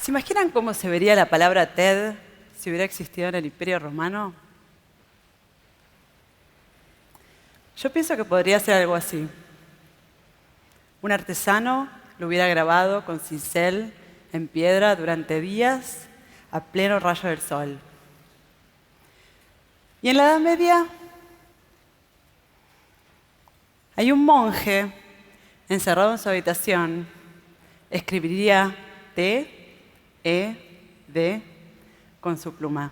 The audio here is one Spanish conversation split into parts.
¿Se imaginan cómo se vería la palabra TED si hubiera existido en el Imperio Romano? Yo pienso que podría ser algo así. Un artesano lo hubiera grabado con cincel en piedra durante días a pleno rayo del sol. Y en la Edad Media hay un monje encerrado en su habitación, escribiría T-E-D con su pluma.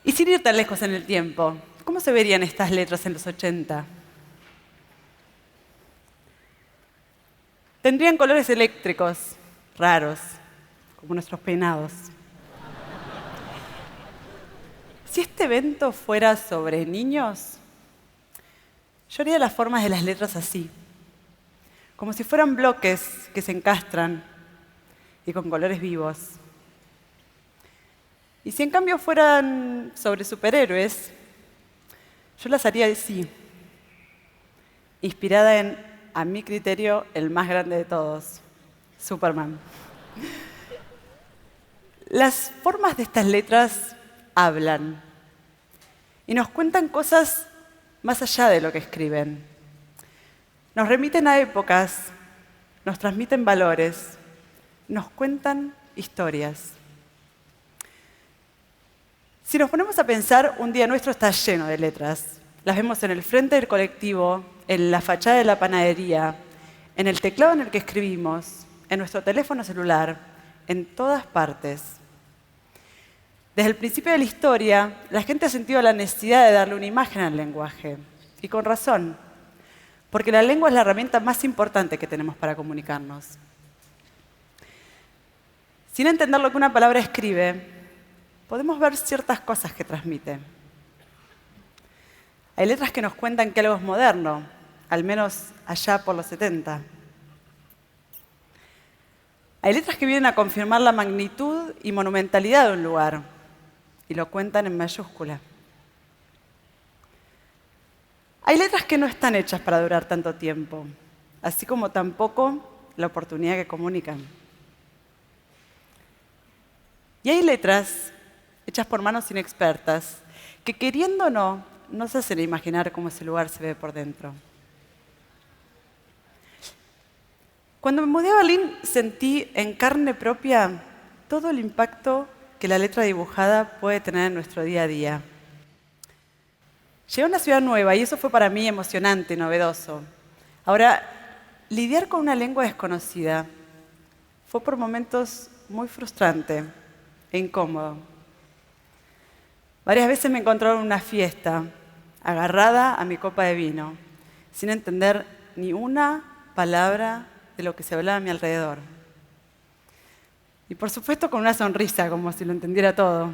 Y sin ir tan lejos en el tiempo, ¿cómo se verían estas letras en los 80? Tendrían colores eléctricos, raros, como nuestros peinados. Si este evento fuera sobre niños, yo haría las formas de las letras así, como si fueran bloques que se encastran y con colores vivos. Y si en cambio fueran sobre superhéroes, yo las haría así, inspirada en, a mi criterio, el más grande de todos, Superman. Las formas de estas letras hablan y nos cuentan cosas más allá de lo que escriben. Nos remiten a épocas, nos transmiten valores, nos cuentan historias. Si nos ponemos a pensar, un día nuestro está lleno de letras. Las vemos en el frente del colectivo, en la fachada de la panadería, en el teclado en el que escribimos, en nuestro teléfono celular, en todas partes. Desde el principio de la historia, la gente ha sentido la necesidad de darle una imagen al lenguaje. Y con razón, porque la lengua es la herramienta más importante que tenemos para comunicarnos. Sin entender lo que una palabra escribe, podemos ver ciertas cosas que transmite. Hay letras que nos cuentan que algo es moderno, al menos allá por los 70. Hay letras que vienen a confirmar la magnitud y monumentalidad de un lugar, y lo cuentan en mayúscula. Hay letras que no están hechas para durar tanto tiempo, así como tampoco la oportunidad que comunican. Y hay letras hechas por manos inexpertas que, queriendo o no, nos hacen imaginar cómo ese lugar se ve por dentro. Cuando me mudé a Berlín, sentí en carne propia todo el impacto que la letra dibujada puede tener en nuestro día a día. Llegué a una ciudad nueva y eso fue para mí emocionante, novedoso. Ahora, lidiar con una lengua desconocida fue por momentos muy frustrante e incómodo. Varias veces me encontré en una fiesta, agarrada a mi copa de vino, sin entender ni una palabra de lo que se hablaba a mi alrededor. Y por supuesto con una sonrisa, como si lo entendiera todo.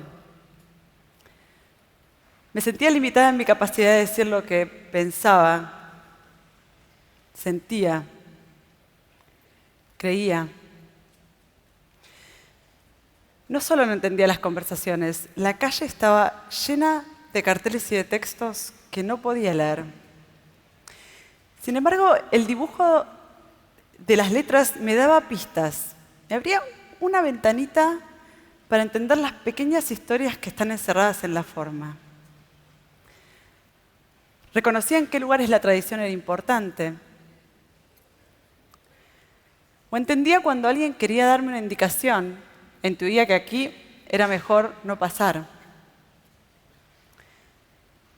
Me sentía limitada en mi capacidad de decir lo que pensaba, sentía, creía. No solo no entendía las conversaciones, la calle estaba llena de carteles y de textos que no podía leer. Sin embargo, el dibujo de las letras me daba pistas. Me abría una ventanita para entender las pequeñas historias que están encerradas en la forma. Reconocía en qué lugares la tradición era importante. O entendía cuando alguien quería darme una indicación, intuía que aquí era mejor no pasar.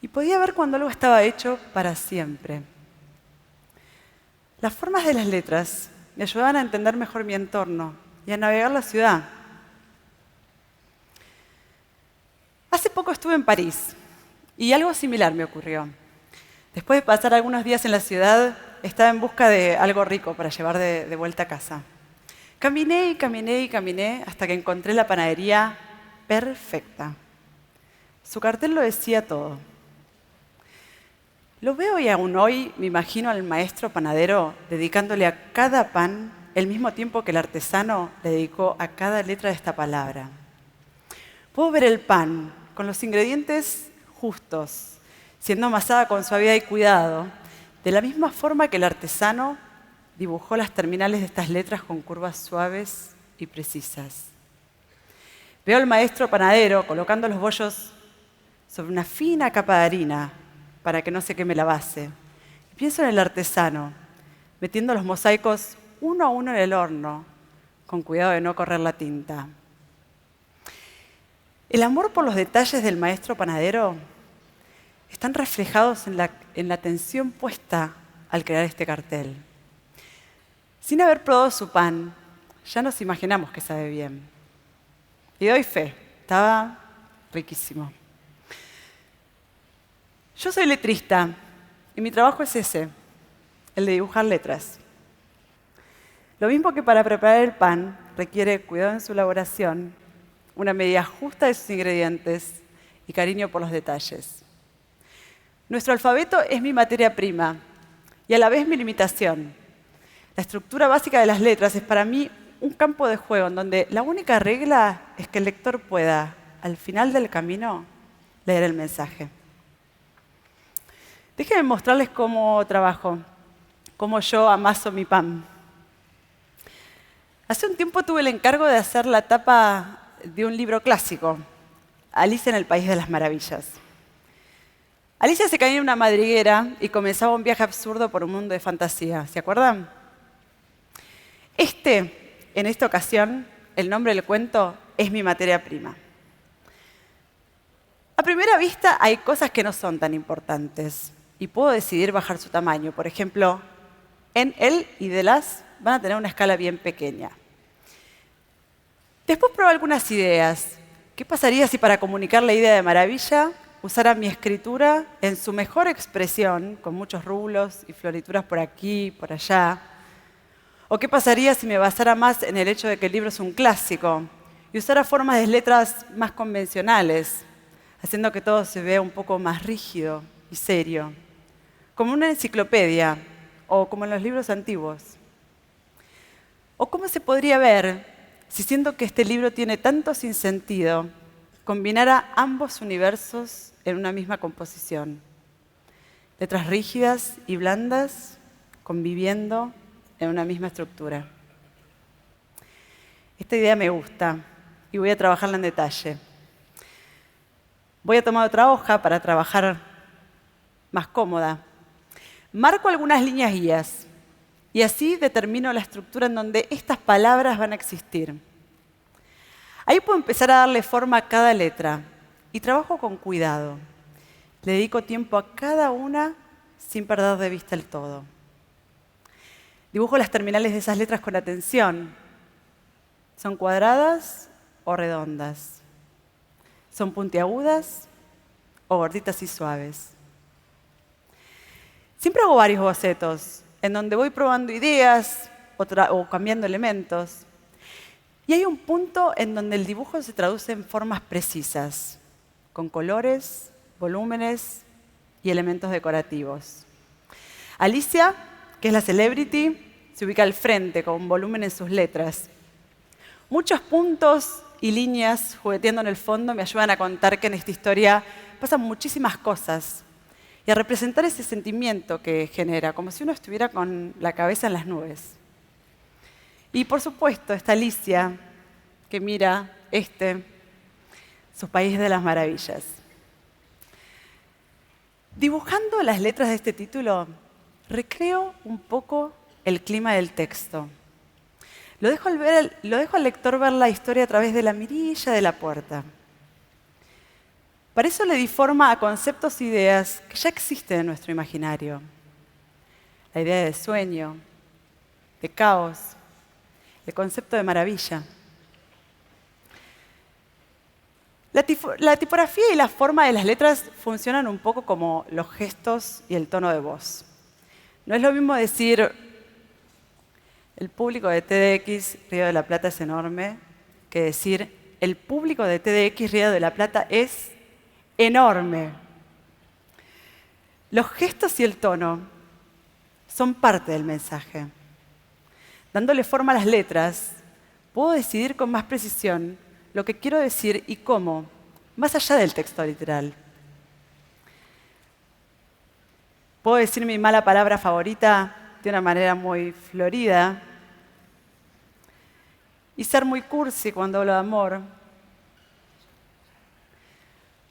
Y podía ver cuando algo estaba hecho para siempre. Las formas de las letras me ayudaban a entender mejor mi entorno y a navegar la ciudad. Hace poco estuve en París y algo similar me ocurrió. Después de pasar algunos días en la ciudad, estaba en busca de algo rico para llevar de vuelta a casa. Caminé y caminé y caminé hasta que encontré la panadería perfecta. Su cartel lo decía todo. Lo veo y aún hoy me imagino al maestro panadero dedicándole a cada pan el mismo tiempo que el artesano le dedicó a cada letra de esta palabra. Puedo ver el pan con los ingredientes justos, siendo amasada con suavidad y cuidado, de la misma forma que el artesano dibujó las terminales de estas letras con curvas suaves y precisas. Veo al maestro panadero colocando los bollos sobre una fina capa de harina para que no se queme la base. Y pienso en el artesano, metiendo los mosaicos uno a uno en el horno, con cuidado de no correr la tinta. El amor por los detalles del maestro panadero están reflejados en la atención puesta al crear este cartel. Sin haber probado su pan, ya nos imaginamos que sabe bien. Y doy fe, estaba riquísimo. Yo soy letrista y mi trabajo es ese, el de dibujar letras. Lo mismo que para preparar el pan requiere cuidado en su elaboración, una medida justa de sus ingredientes y cariño por los detalles. Nuestro alfabeto es mi materia prima y a la vez mi limitación. La estructura básica de las letras es para mí un campo de juego en donde la única regla es que el lector pueda, al final del camino, leer el mensaje. Déjenme mostrarles cómo trabajo, cómo yo amaso mi pan. Hace un tiempo tuve el encargo de hacer la tapa de un libro clásico, Alicia en el País de las Maravillas. Alicia se caía en una madriguera y comenzaba un viaje absurdo por un mundo de fantasía. ¿Se acuerdan? En esta ocasión, el nombre del cuento es mi materia prima. A primera vista hay cosas que no son tan importantes y puedo decidir bajar su tamaño. Por ejemplo, en él y de las van a tener una escala bien pequeña. Después probé algunas ideas. ¿Qué pasaría si para comunicar la idea de maravilla usara mi escritura en su mejor expresión, con muchos rulos y florituras por aquí y por allá? ¿O qué pasaría si me basara más en el hecho de que el libro es un clásico y usara formas de letras más convencionales, haciendo que todo se vea un poco más rígido y serio, como una enciclopedia o como en los libros antiguos? ¿O cómo se podría ver si, siendo que este libro tiene tanto sinsentido, combinara ambos universos en una misma composición? Letras rígidas y blandas conviviendo en una misma estructura. Esta idea me gusta y voy a trabajarla en detalle. Voy a tomar otra hoja para trabajar más cómoda. Marco algunas líneas guías y así determino la estructura en donde estas palabras van a existir. Ahí puedo empezar a darle forma a cada letra y trabajo con cuidado. Le dedico tiempo a cada una sin perder de vista el todo. Dibujo las terminales de esas letras con atención. ¿Son cuadradas o redondas? ¿Son puntiagudas o gorditas y suaves? Siempre hago varios bocetos, en donde voy probando ideas o cambiando elementos. Y hay un punto en donde el dibujo se traduce en formas precisas, con colores, volúmenes y elementos decorativos. Alicia, que es la celebrity, se ubica al frente con volumen en sus letras. Muchos puntos y líneas jugueteando en el fondo me ayudan a contar que en esta historia pasan muchísimas cosas y a representar ese sentimiento que genera, como si uno estuviera con la cabeza en las nubes. Y por supuesto está Alicia, que mira su país de las maravillas. Dibujando las letras de este título, recreo un poco el clima del texto. Lo dejo al lector ver la historia a través de la mirilla de la puerta. Para eso le di forma a conceptos e ideas que ya existen en nuestro imaginario. La idea de sueño, de caos, el concepto de maravilla. La tipografía y la forma de las letras funcionan un poco como los gestos y el tono de voz. No es lo mismo decir el público de TEDx Río de la Plata es enorme que decir el público de TEDx Río de la Plata es enorme. Los gestos y el tono son parte del mensaje. Dándole forma a las letras, puedo decidir con más precisión lo que quiero decir y cómo, más allá del texto literal. Puedo decir mi mala palabra favorita de una manera muy florida y ser muy cursi cuando hablo de amor.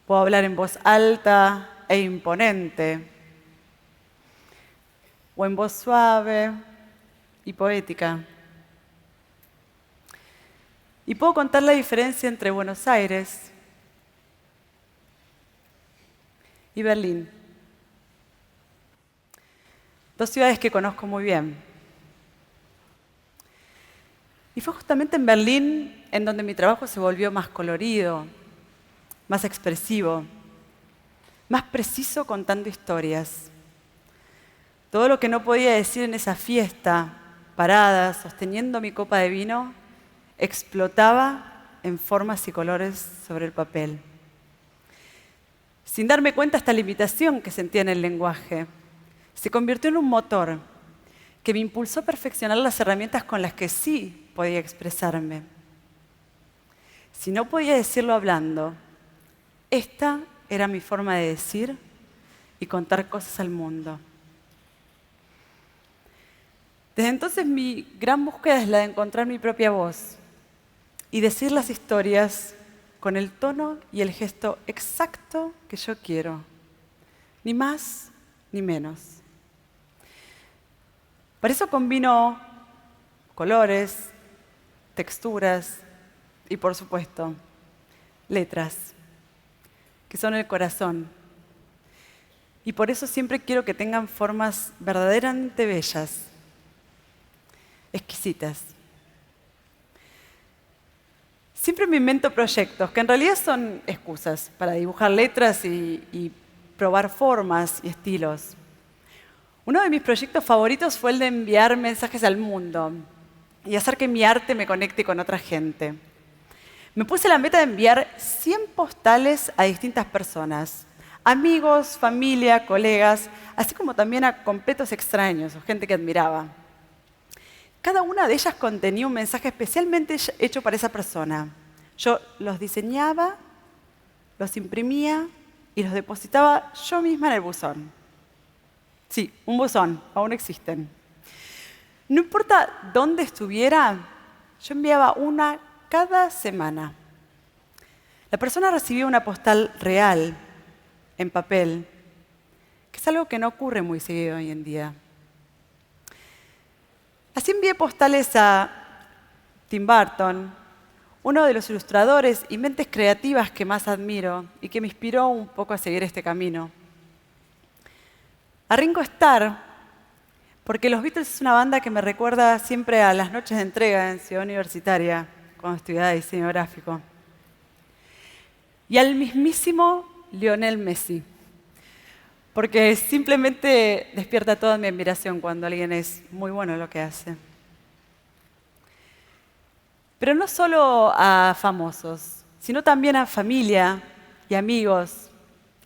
Puedo hablar en voz alta e imponente, o en voz suave y poética. Y puedo contar la diferencia entre Buenos Aires y Berlín. Dos ciudades que conozco muy bien. Y fue justamente en Berlín en donde mi trabajo se volvió más colorido, más expresivo, más preciso contando historias. Todo lo que no podía decir en esa fiesta, parada, sosteniendo mi copa de vino, explotaba en formas y colores sobre el papel. Sin darme cuenta, esta limitación que sentía en el lenguaje se convirtió en un motor que me impulsó a perfeccionar las herramientas con las que sí podía expresarme. Si no podía decirlo hablando, esta era mi forma de decir y contar cosas al mundo. Desde entonces mi gran búsqueda es la de encontrar mi propia voz y decir las historias con el tono y el gesto exacto que yo quiero, ni más ni menos. Para eso combino colores, texturas y, por supuesto, letras, que son el corazón. Y por eso siempre quiero que tengan formas verdaderamente bellas, exquisitas. Siempre me invento proyectos, que en realidad son excusas para dibujar letras y probar formas y estilos. Uno de mis proyectos favoritos fue el de enviar mensajes al mundo y hacer que mi arte me conecte con otra gente. Me puse la meta de enviar 100 postales a distintas personas, amigos, familia, colegas, así como también a completos extraños o gente que admiraba. Cada una de ellas contenía un mensaje especialmente hecho para esa persona. Yo los diseñaba, los imprimía y los depositaba yo misma en el buzón. Sí, un buzón, aún existen. No importa dónde estuviera, yo enviaba una cada semana. La persona recibía una postal real, en papel, que es algo que no ocurre muy seguido hoy en día. Así envié postales a Tim Burton, uno de los ilustradores y mentes creativas que más admiro y que me inspiró un poco a seguir este camino. A Ringo Starr, porque los Beatles es una banda que me recuerda siempre a las noches de entrega en Ciudad Universitaria, cuando estudiaba diseño gráfico. Y al mismísimo Lionel Messi, porque simplemente despierta toda mi admiración cuando alguien es muy bueno en lo que hace. Pero no solo a famosos, sino también a familia y amigos,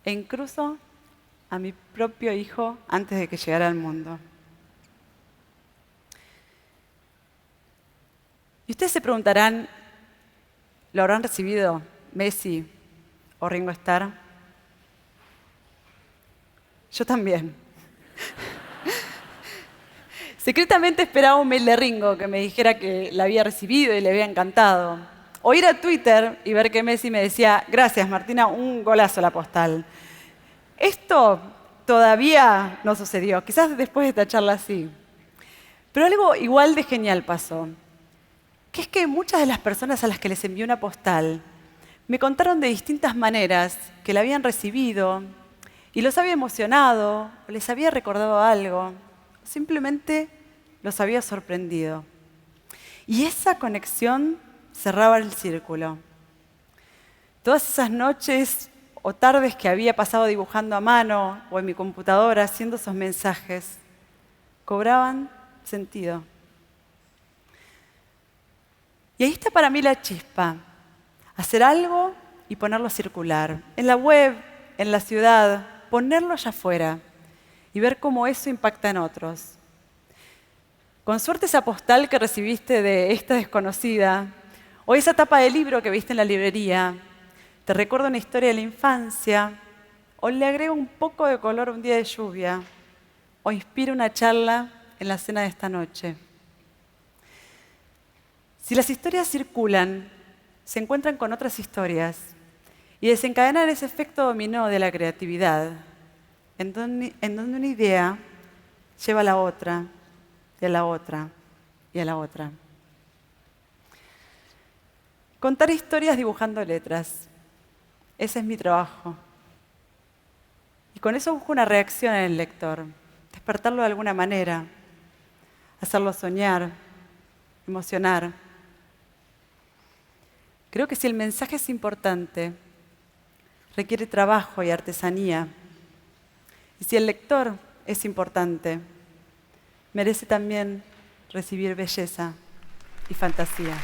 e incluso a mi propio hijo antes de que llegara al mundo. Y ustedes se preguntarán, ¿lo habrán recibido Messi o Ringo Starr? Yo también. Secretamente esperaba un mail de Ringo que me dijera que la había recibido y le había encantado. O ir a Twitter y ver que Messi me decía, gracias Martina, un golazo la postal. Esto todavía no sucedió, quizás después de esta charla sí. Pero algo igual de genial pasó, que es que muchas de las personas a las que les envié una postal me contaron de distintas maneras que la habían recibido y los había emocionado, o les había recordado algo, simplemente los había sorprendido. Y esa conexión cerraba el círculo. Todas esas noches o tardes que había pasado dibujando a mano o en mi computadora haciendo esos mensajes, cobraban sentido. Y ahí está para mí la chispa, hacer algo y ponerlo a circular, en la web, en la ciudad, ponerlo allá afuera y ver cómo eso impacta en otros. Con suerte esa postal que recibiste de esta desconocida, o esa tapa de libro que viste en la librería, te recuerda una historia de la infancia, o le agrega un poco de color a un día de lluvia, o inspira una charla en la cena de esta noche. Si las historias circulan, se encuentran con otras historias y desencadenan ese efecto dominó de la creatividad, en donde una idea lleva a la otra, y a la otra, y a la otra. Contar historias dibujando letras. Ese es mi trabajo. Y con eso busco una reacción en el lector, despertarlo de alguna manera, hacerlo soñar, emocionar. Creo que si el mensaje es importante, requiere trabajo y artesanía. Y si el lector es importante, merece también recibir belleza y fantasía.